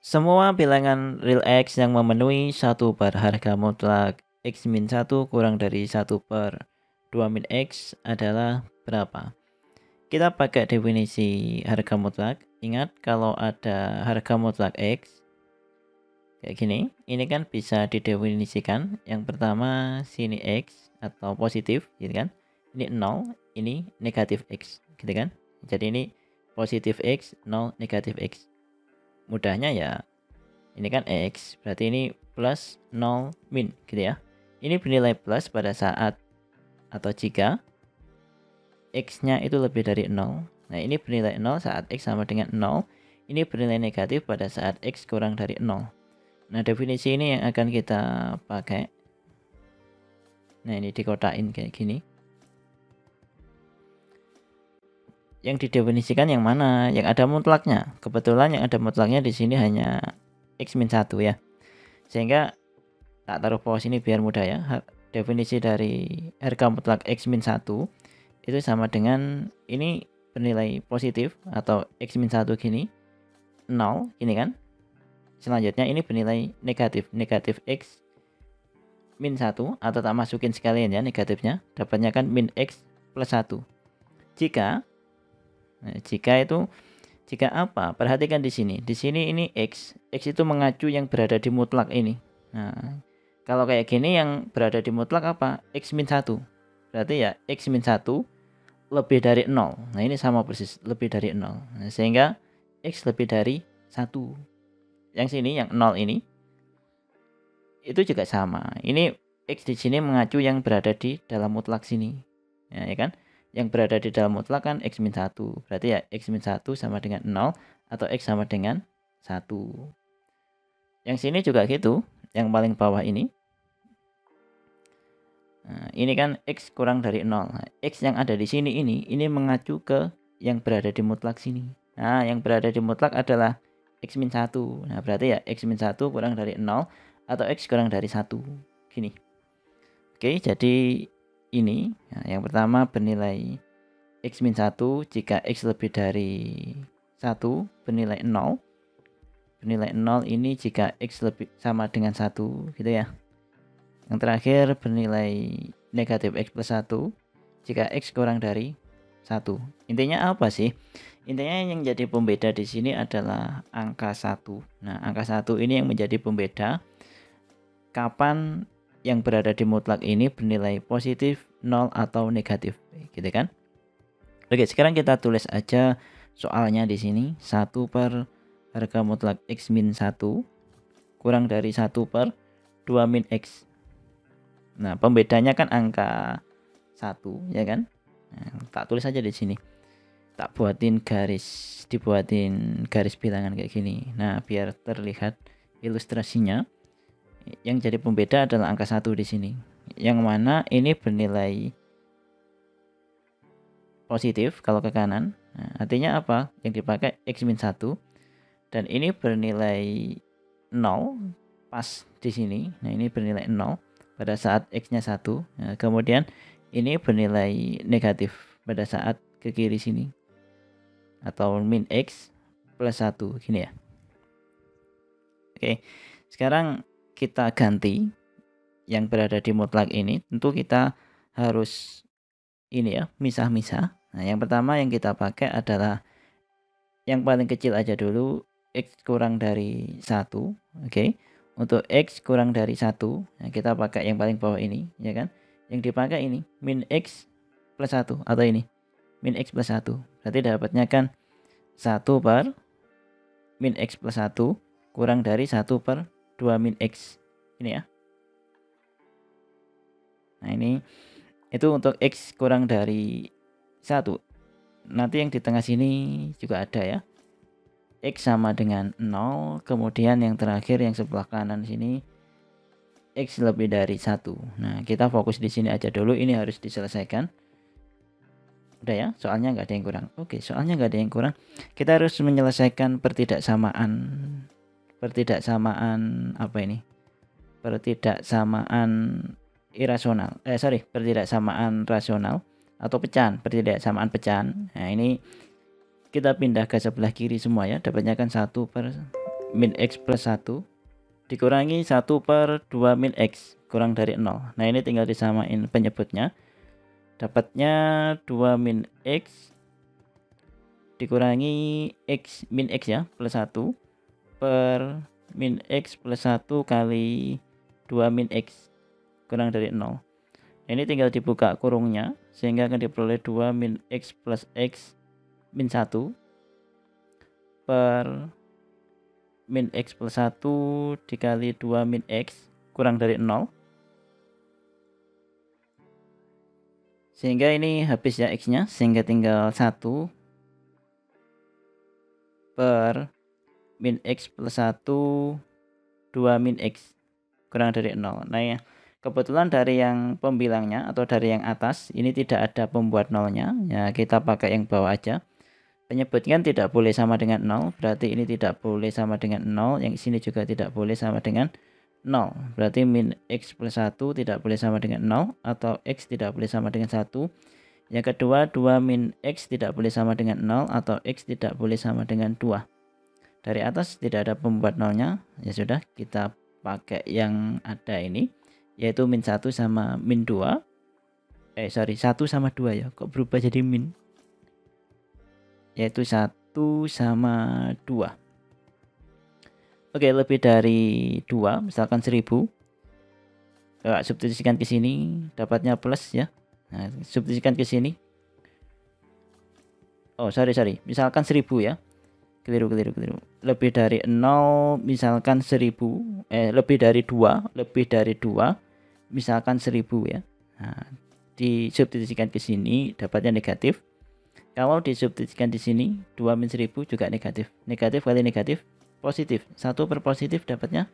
Semua bilangan real X yang memenuhi 1 per harga mutlak X min 1 kurang dari 1 per 2 min X adalah berapa? Kita pakai definisi harga mutlak. Ingat kalau ada harga mutlak X kayak gini, ini kan bisa didefinisikan. Yang pertama sini X atau positif gitu kan. Ini 0, ini negatif X gitu kan. Jadi ini positif X, 0 negatif X. Mudahnya ya ini kan X, berarti ini plus 0 min gitu ya. Ini bernilai plus pada saat atau jika X-nya itu lebih dari 0. Nah ini bernilai 0 saat X sama dengan 0. Ini bernilai negatif pada saat X kurang dari 0. Nah definisi ini yang akan kita pakai. Nah ini dikotakin kayak gini. Yang didefinisikan yang mana? Yang ada mutlaknya. Kebetulan yang ada mutlaknya di sini hanya X min 1 ya. Sehingga tak taruh bawah sini biar mudah ya. Definisi dari harga mutlak X min 1 itu sama dengan ini bernilai positif atau X min 1 gini 0 gini kan. Selanjutnya ini bernilai negatif, negatif X min 1 atau tak masukin sekalian ya negatifnya, dapatnya kan min X plus 1. Jika apa? Perhatikan di sini. Di sini ini X itu mengacu yang berada di mutlak ini. Nah, kalau kayak gini yang berada di mutlak apa? X min 1. Berarti ya X min 1 lebih dari 0. Nah, ini sama persis, lebih dari 0. Nah, sehingga X lebih dari 1. Yang sini yang 0 ini itu juga sama. Ini X di sini mengacu yang berada di dalam mutlak sini. Ya kan? Yang berada di dalam mutlak kan X min 1. Berarti ya X min 1 sama dengan 0 atau X sama dengan 1. Yang sini juga gitu. Yang paling bawah ini. Nah, ini kan X kurang dari 0. Nah, X yang ada di sini ini mengacu ke yang berada di mutlak sini. Nah, yang berada di mutlak adalah X min 1. Nah, berarti ya X min 1 kurang dari 0 atau X kurang dari 1. Gini. Oke, jadi ini yang pertama bernilai X min 1 jika X lebih dari 1 bernilai 0. Bernilai 0 ini jika X lebih sama dengan 1 gitu ya. Yang terakhir bernilai negatif X plus 1 jika X kurang dari 1. Intinya apa sih? Intinya yang jadi pembeda di sini adalah angka 1. Nah, angka 1 ini yang menjadi pembeda kapan yang berada di mutlak ini bernilai positif, 0 atau negatif, gitu kan? Oke, sekarang kita tulis aja soalnya di sini. 1 per harga mutlak X min 1 kurang dari 1 per 2 min X. Nah, pembedanya kan angka 1, ya kan? Nah, tak tulis aja di sini. Tak buatin garis, dibuatin garis bilangan kayak gini. Nah, biar terlihat ilustrasinya. Yang jadi pembeda adalah angka 1 di sini. Yang mana ini bernilai positif kalau ke kanan. Nah, artinya apa? Yang dipakai X min 1. Dan ini bernilai 0 pas di sini. Nah, ini bernilai 0 pada saat X-nya 1. Nah, kemudian ini bernilai negatif pada saat ke kiri sini. Atau min X plus 1 gini ya. Oke. Sekarang kita ganti yang berada di mutlak ini. Tentu kita harus ini ya, misah-misah. Nah, yang pertama yang kita pakai adalah yang paling kecil aja dulu, X kurang dari 1. Oke. Untuk X kurang dari 1, nah kita pakai yang paling bawah ini, ya kan? Yang dipakai ini min X plus 1 atau ini min X plus 1. Berarti dapatnya kan 1 per min X plus 1 kurang dari 1 per 2 min X. Ini ya. Nah, ini itu untuk X kurang dari 1. Nanti yang di tengah sini juga ada ya. X sama dengan 0. Kemudian yang terakhir yang sebelah kanan sini X lebih dari 1. Nah, kita fokus di sini aja dulu. Ini harus diselesaikan. Udah ya, soalnya nggak ada yang kurang. Oke, soalnya nggak ada yang kurang. Kita harus menyelesaikan pertidaksamaan. Pertidaksamaan apa ini? Pertidaksamaan irasional. Pertidaksamaan rasional atau pecahan, pertidaksamaan pecahan. Nah, ini kita pindah ke sebelah kiri semua ya. Dapatnya kan 1 per min X plus 1 dikurangi 1 per 2 min X kurang dari 0. Nah ini tinggal disamain penyebutnya. Dapatnya 2 min X dikurangi X min X ya plus 1 per min X plus 1 kali 2 min X kurang dari 0. Ini tinggal dibuka kurungnya sehingga akan diperoleh 2 min X plus X min 1 per min X plus 1 dikali 2 min X kurang dari 0. Sehingga ini habis ya X nya, sehingga tinggal 1 per min X plus 1 2 min X kurang dari 0. Nah ya, kebetulan dari yang pembilangnya atau dari yang atas ini tidak ada pembuat nolnya ya, kita pakai yang bawah aja. Penyebutkan tidak boleh sama dengan 0, berarti ini tidak boleh sama dengan 0, yang sini juga tidak boleh sama dengan 0. Berarti min X plus 1 tidak boleh sama dengan 0 atau X tidak boleh sama dengan 1. Yang kedua, 2 min X tidak boleh sama dengan 0 atau X tidak boleh sama dengan 2. Dari atas tidak ada pembuat nolnya, ya sudah kita pakai yang ada ini, yaitu min 1 sama min 2. 1 sama 2 ya, kok berubah jadi min? Yaitu 1 sama 2. Oke, lebih dari 2, misalkan 1000. Substitusikan ke sini, dapatnya plus ya. Nah, substitusikan ke sini. Oh, sorry. Misalkan 1000 ya. Keliru. Lebih dari 0, misalkan 1000. Lebih dari 2, misalkan 1000 ya. Nah, disubstitusikan ke sini, dapatnya negatif. Kalau disubstitusikan di sini 2 min 1000 juga negatif. Negatif kali negatif positif. 1 per positif dapatnya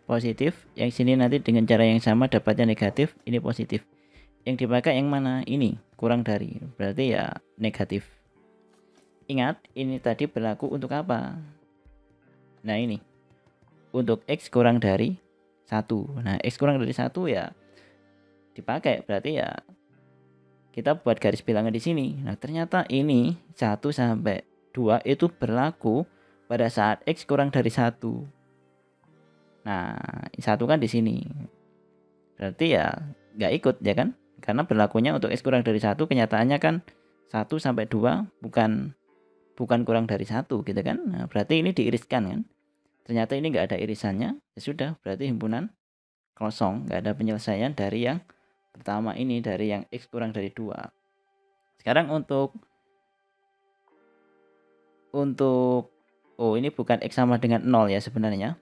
positif. Yang sini nanti dengan cara yang sama dapatnya negatif, ini positif. Yang dipakai yang mana? Ini kurang dari, berarti ya negatif. Ingat, ini tadi berlaku untuk apa? Nah ini untuk X kurang dari 1. Nah X kurang dari 1 ya dipakai, berarti ya kita buat garis bilangan di sini. Nah, ternyata ini 1 sampai 2 itu berlaku pada saat X kurang dari 1. Nah, 1 kan di sini. Berarti ya nggak ikut ya kan? Karena berlakunya untuk X kurang dari 1, kenyataannya kan 1 sampai 2 bukan kurang dari 1 gitu kan. Nah, berarti ini diiriskan kan. Ternyata ini nggak ada irisannya. Ya sudah, berarti himpunan kosong, nggak ada penyelesaian dari yang pertama ini, dari yang X kurang dari 2. Sekarang untuk ini bukan X sama dengan 0 ya sebenarnya.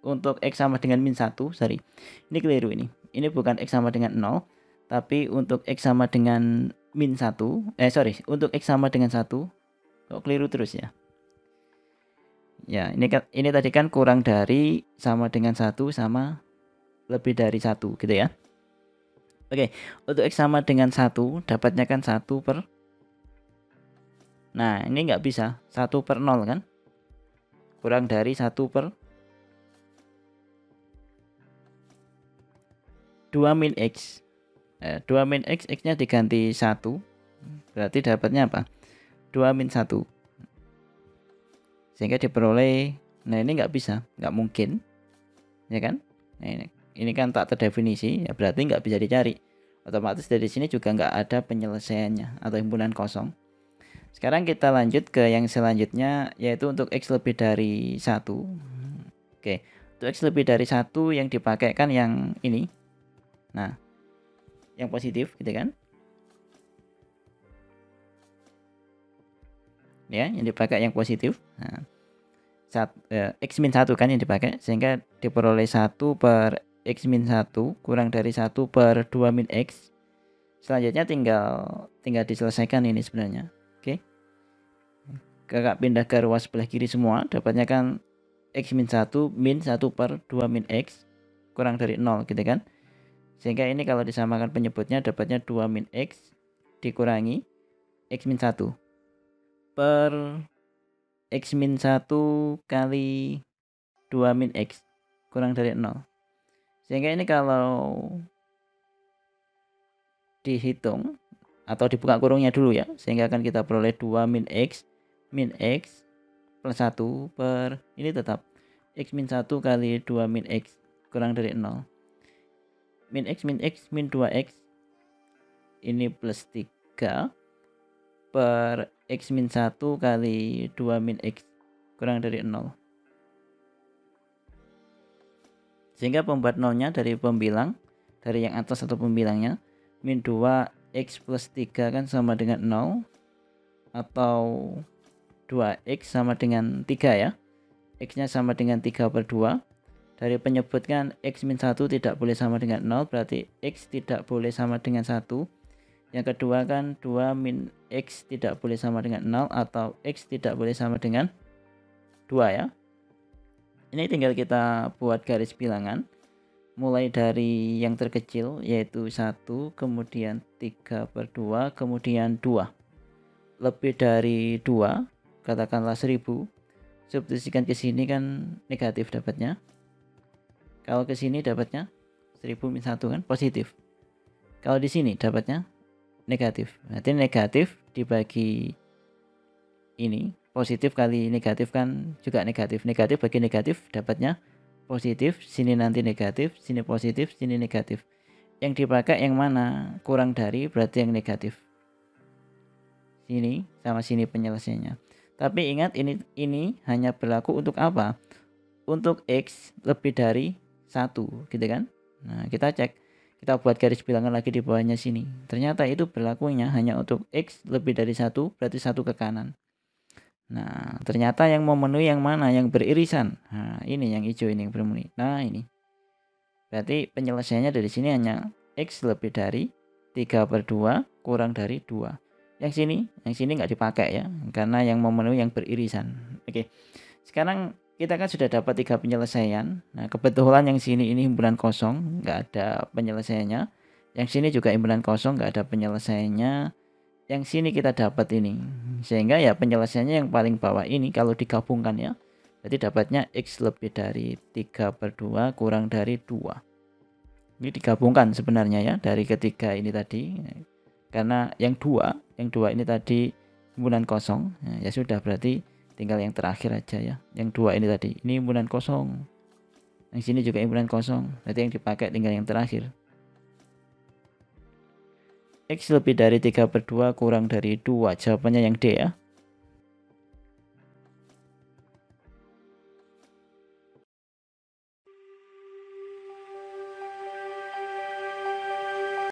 Untuk X sama dengan min 1, sorry. Ini keliru ini. Ini bukan X sama dengan 0, tapi untuk X sama dengan min 1, untuk X sama dengan 1. Kok keliru terus ya? Ya, ini tadi kan kurang dari sama dengan 1 sama lebih dari 1 gitu ya. Oke, untuk X sama dengan 1, dapatnya kan 1 per. Nah, ini nggak bisa. 1 per 0 kan? Kurang dari 1 per 2 min X. 2 min X, X-nya diganti 1. Berarti dapatnya apa? 2 min 1. Sehingga diperoleh, nah ini nggak bisa. Nggak mungkin. Ya kan? Nah, ini kan tak terdefinisi, ya berarti nggak bisa dicari. Otomatis dari sini juga nggak ada penyelesaiannya atau himpunan kosong. Sekarang kita lanjut ke yang selanjutnya, yaitu untuk X lebih dari 1. Oke, untuk X lebih dari 1 yang dipakai kan yang ini. Nah, yang positif gitu kan. Ya, yang dipakai yang positif. Nah, X min 1 kan yang dipakai, sehingga diperoleh 1 per X min 1 kurang dari 1 per 2 min X. Selanjutnya tinggal diselesaikan ini sebenarnya. Oke. Kakak pindah ke ruas sebelah kiri semua, dapatnya kan X min 1 per 2 min X kurang dari 0 gitu kan. Sehingga ini kalau disamakan penyebutnya dapatnya 2 min X dikurangi X min 1 per X min 1 kali 2 min X kurang dari 0. Sehingga ini kalau dihitung atau dibuka kurungnya dulu ya, sehingga akan kita peroleh 2 min X plus 1 per, ini tetap X min 1 kali 2 min X kurang dari 0. Min X min 2X ini plus 3 per X min 1 kali 2 min X kurang dari 0. Sehingga pembuat nolnya dari pembilang, dari yang atas atau pembilangnya, min 2X plus 3 kan sama dengan 0, atau 2X sama dengan 3 ya. X nya sama dengan 3 per 2. Dari penyebut kan X min 1 tidak boleh sama dengan 0, berarti X tidak boleh sama dengan 1. Yang kedua kan 2 min X tidak boleh sama dengan 0, atau X tidak boleh sama dengan 2 ya. Ini tinggal kita buat garis bilangan. Mulai dari yang terkecil yaitu 1, kemudian 3 per 2, kemudian 2. Lebih dari 2, katakanlah 1000. Substitusikan ke sini kan negatif dapatnya. Kalau ke sini dapatnya 1000 min 1 kan positif. Kalau di sini dapatnya negatif. Berarti negatif dibagi ini, positif kali negatif kan juga negatif. Negatif bagi negatif dapatnya positif, sini nanti negatif, sini positif, sini negatif. Yang dipakai yang mana? Kurang dari berarti yang negatif. Sini sama sini penyelesaiannya. Tapi ingat ini hanya berlaku untuk apa? Untuk X lebih dari 1 gitu kan. Nah kita cek, kita buat garis bilangan lagi di bawahnya sini. Ternyata itu berlakunya hanya untuk X lebih dari 1, berarti 1 ke kanan. Nah ternyata yang memenuhi yang mana? Yang beririsan. Nah ini yang hijau ini yang memenuhi. Nah ini berarti penyelesaiannya dari sini hanya X lebih dari 3 per 2 kurang dari 2. Yang sini nggak dipakai ya, karena yang memenuhi yang beririsan. Oke, sekarang kita kan sudah dapat 3 penyelesaian. Nah kebetulan yang sini ini himpunan kosong, nggak ada penyelesaiannya. Yang sini juga himpunan kosong, nggak ada penyelesaiannya. Yang sini kita dapat ini, sehingga ya penyelesaiannya yang paling bawah ini kalau digabungkan ya, berarti dapatnya X lebih dari 3 per 2 kurang dari 2. Ini digabungkan sebenarnya ya dari ketiga ini tadi. Karena yang dua ini tadi himpunan kosong, nah, ya sudah berarti tinggal yang terakhir aja ya. Yang 2 ini tadi, ini himpunan kosong. Yang sini juga himpunan kosong, berarti yang dipakai tinggal yang terakhir. X lebih dari 3 per 2 kurang dari 2, jawabannya yang D ya.